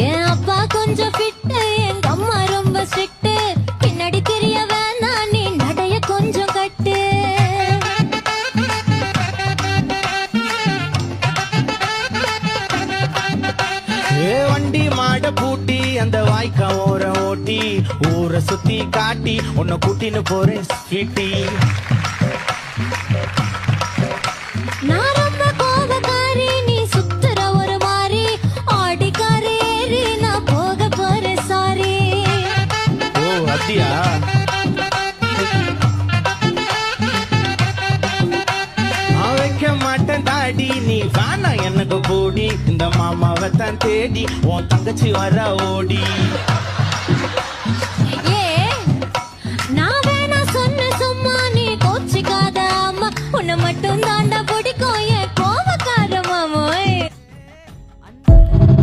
என் அப்பா கொஞ்சம் ஃபிட்டு, எங்க அம்மா ரொம்ப ஸ்ட்ரிக்ட். பின்னாடி தெரிய வேணாம், நீ நடைய கொஞ்சம் கட்டு. வண்டி மாட பூட்டி அந்த வாய்க்கா ஓர ஓட்டி ஊரை சுத்தி காட்டி உன்னை கூட்டின்னு போறேன் ஸ்வீட்டி. நான் ரொம்ப கோபக்காரி, நீ சுத்துற ஒரு மாதிரி. ஆடிக்காரி ஏறி நான் போக போறேன் சாரி. ஓ அப்படியா? நான் வைக்க மாட்டேன் தாடி, நீ வேணா எனக்கு போடி. இந்த மாமாவை தான் தேடி உன் தங்கச்சி வர ஓடி.